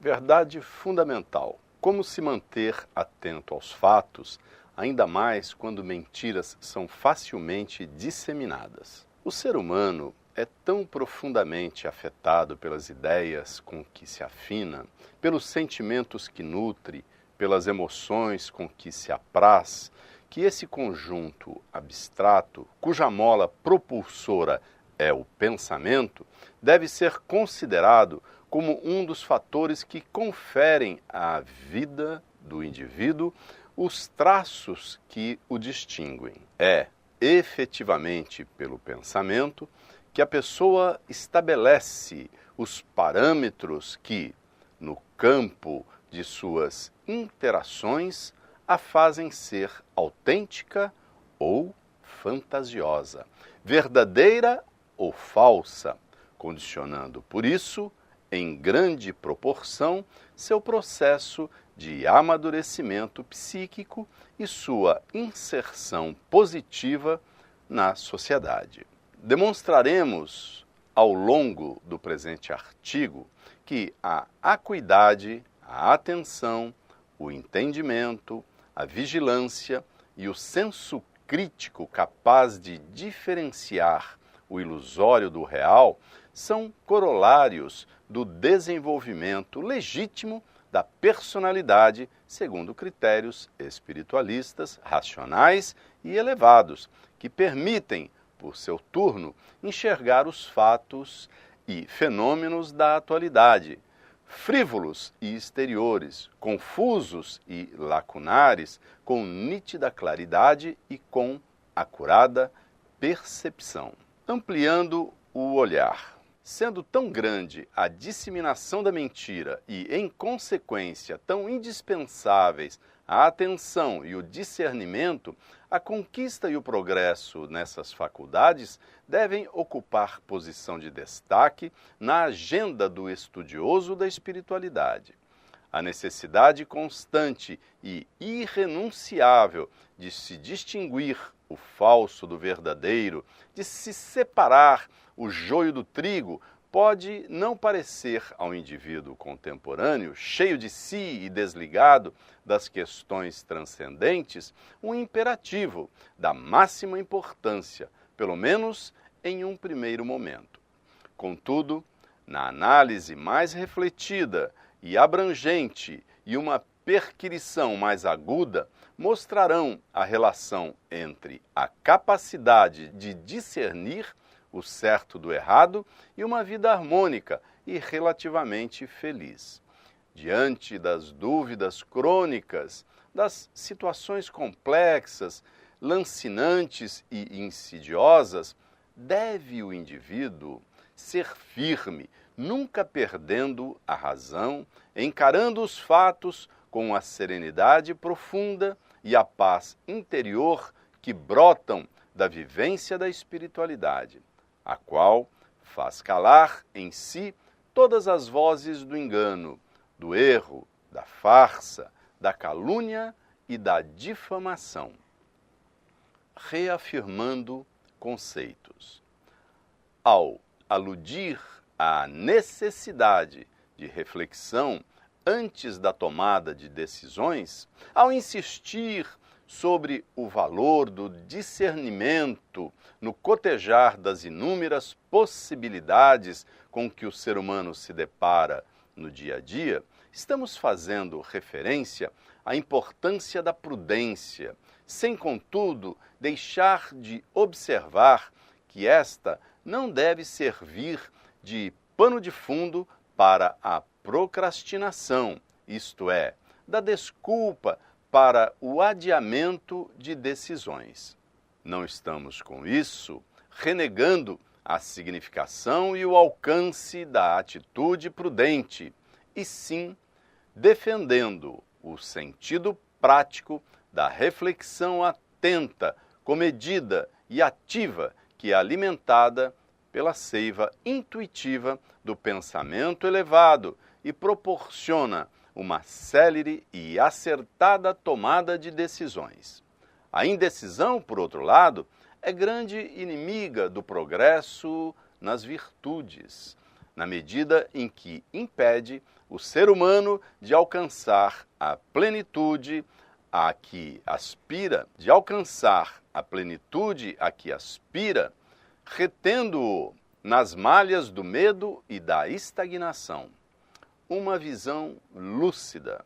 Verdade fundamental. Como se manter atento aos fatos, ainda mais quando mentiras são facilmente disseminadas. O ser humano é tão profundamente afetado pelas ideias com que se afina, pelos sentimentos que nutre, pelas emoções com que se apraz, que esse conjunto abstrato, cuja mola propulsora é o pensamento, deve ser considerado como um dos fatores que conferem à vida do indivíduo os traços que o distinguem. É, efetivamente, pelo pensamento que a pessoa estabelece os parâmetros que, no campo de suas interações, a fazem ser autêntica ou fantasiosa, verdadeira ou falsa, condicionando, por isso, em grande proporção, seu processo de amadurecimento psíquico e sua inserção positiva na sociedade. Demonstraremos, ao longo do presente artigo, que a acuidade, a atenção, o entendimento, a vigilância e o senso crítico capaz de diferenciar o ilusório do real são corolários do desenvolvimento legítimo da personalidade segundo critérios espiritualistas, racionais e elevados, que permitem, por seu turno, enxergar os fatos e fenômenos da atualidade, frívolos e exteriores, confusos e lacunares, com nítida claridade e com acurada percepção. Ampliando o olhar. Sendo tão grande a disseminação da mentira e, em consequência, tão indispensáveis a atenção e o discernimento, a conquista e o progresso nessas faculdades devem ocupar posição de destaque na agenda do estudioso da espiritualidade. A necessidade constante e irrenunciável de se distinguir o falso do verdadeiro, de se separar o joio do trigo, pode não parecer ao indivíduo contemporâneo, cheio de si e desligado das questões transcendentes, um imperativo da máxima importância, pelo menos em um primeiro momento. Contudo, na análise mais refletida e abrangente e uma perquirição mais aguda, mostrarão a relação entre a capacidade de discernir o certo do errado e uma vida harmônica e relativamente feliz. Diante das dúvidas crônicas, das situações complexas, lancinantes e insidiosas, deve o indivíduo ser firme, nunca perdendo a razão, encarando os fatos com a serenidade profunda e a paz interior que brotam da vivência da espiritualidade, a qual faz calar em si todas as vozes do engano, do erro, da farsa, da calúnia e da difamação. Reafirmando conceitos. Ao aludir à necessidade de reflexão antes da tomada de decisões, ao insistir sobre o valor do discernimento no cotejar das inúmeras possibilidades com que o ser humano se depara no dia a dia, estamos fazendo referência à importância da prudência, sem, contudo, deixar de observar que esta não deve servir de pano de fundo para a procrastinação, isto é, da desculpa para o adiamento de decisões. Não estamos, com isso, renegando a significação e o alcance da atitude prudente, e sim defendendo o sentido prático da reflexão atenta, comedida e ativa que é alimentada pela seiva intuitiva do pensamento elevado e proporciona uma célere e acertada tomada de decisões. A indecisão, por outro lado, é grande inimiga do progresso nas virtudes, na medida em que impede o ser humano de alcançar a plenitude a que aspira, retendo-o nas malhas do medo e da estagnação. Uma visão lúcida.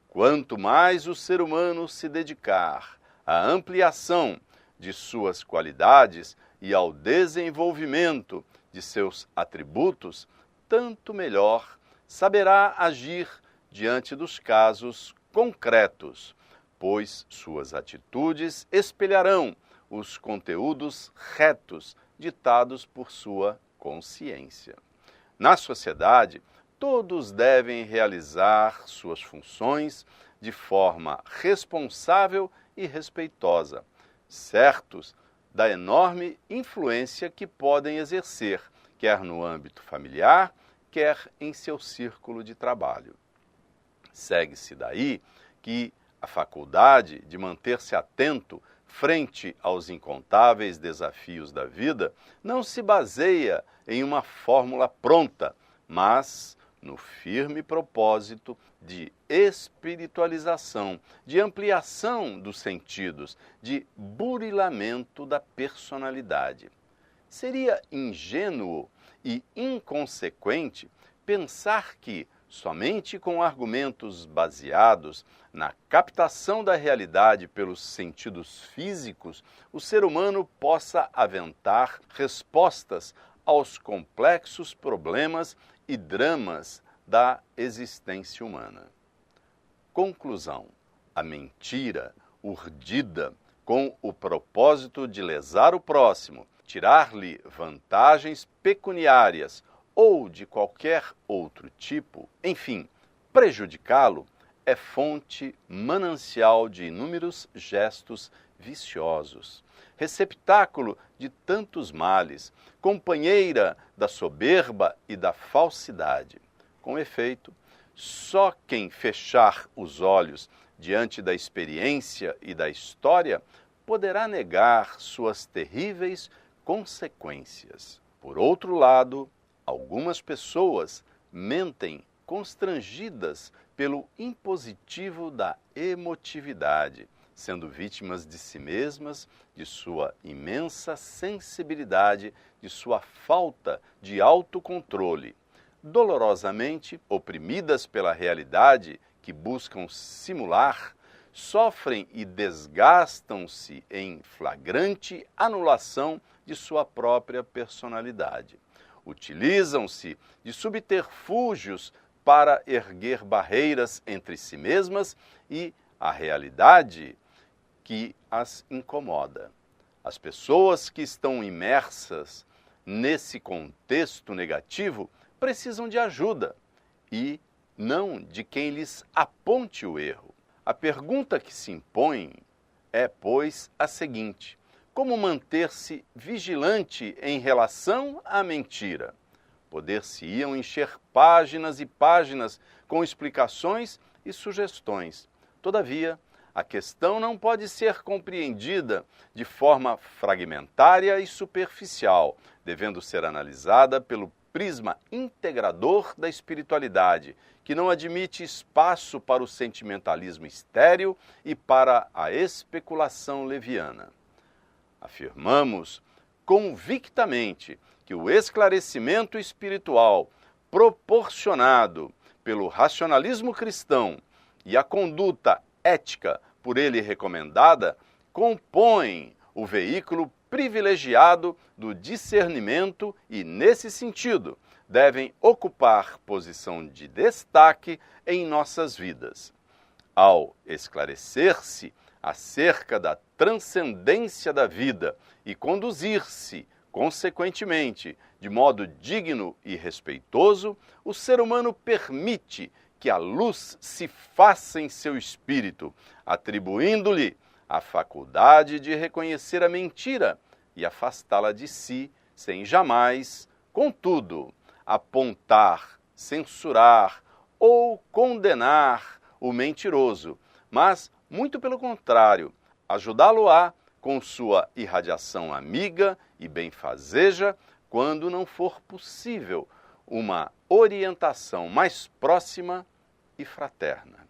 Quanto mais o ser humano se dedicar à ampliação de suas qualidades e ao desenvolvimento de seus atributos, tanto melhor saberá agir diante dos casos concretos, pois suas atitudes espelharão os conteúdos retos ditados por sua consciência. Na sociedade, todos devem realizar suas funções de forma responsável e respeitosa, certos da enorme influência que podem exercer, quer no âmbito familiar, quer em seu círculo de trabalho. Segue-se daí que a faculdade de manter-se atento frente aos incontáveis desafios da vida não se baseia em uma fórmula pronta, mas no firme propósito de espiritualização, de ampliação dos sentidos, de burilamento da personalidade. Seria ingênuo e inconsequente pensar que, somente com argumentos baseados na captação da realidade pelos sentidos físicos, o ser humano possa aventar respostas aos complexos problemas e dramas da existência humana. Conclusão: a mentira, urdida com o propósito de lesar o próximo, tirar-lhe vantagens pecuniárias ou de qualquer outro tipo, enfim, prejudicá-lo, é fonte manancial de inúmeros gestos viciosos, receptáculo de tantos males, companheira da soberba e da falsidade. Com efeito, só quem fechar os olhos diante da experiência e da história poderá negar suas terríveis consequências. Por outro lado, algumas pessoas mentem constrangidas pelo impositivo da emotividade, sendo vítimas de si mesmas, de sua imensa sensibilidade, de sua falta de autocontrole, dolorosamente oprimidas pela realidade que buscam simular, sofrem e desgastam-se em flagrante anulação de sua própria personalidade. Utilizam-se de subterfúgios para erguer barreiras entre si mesmas e a realidade que as incomoda. As pessoas que estão imersas nesse contexto negativo precisam de ajuda e não de quem lhes aponte o erro. A pergunta que se impõe é, pois, a seguinte: como manter-se vigilante em relação à mentira? Poder-se-iam encher páginas e páginas com explicações e sugestões. Todavia, a questão não pode ser compreendida de forma fragmentária e superficial, devendo ser analisada pelo prisma integrador da espiritualidade, que não admite espaço para o sentimentalismo estéril e para a especulação leviana. Afirmamos convictamente que o esclarecimento espiritual proporcionado pelo racionalismo cristão e a conduta ética por ele recomendada compõem o veículo privilegiado do discernimento e, nesse sentido, devem ocupar posição de destaque em nossas vidas. Ao esclarecer-se acerca da transcendência da vida e conduzir-se, consequentemente, de modo digno e respeitoso, o ser humano permite que a luz se faça em seu espírito, atribuindo-lhe a faculdade de reconhecer a mentira e afastá-la de si, sem jamais, contudo, apontar, censurar ou condenar o mentiroso, mas, muito pelo contrário, ajudá-lo-á com sua irradiação amiga e benfazeja, quando não for possível uma orientação mais próxima e fraterna.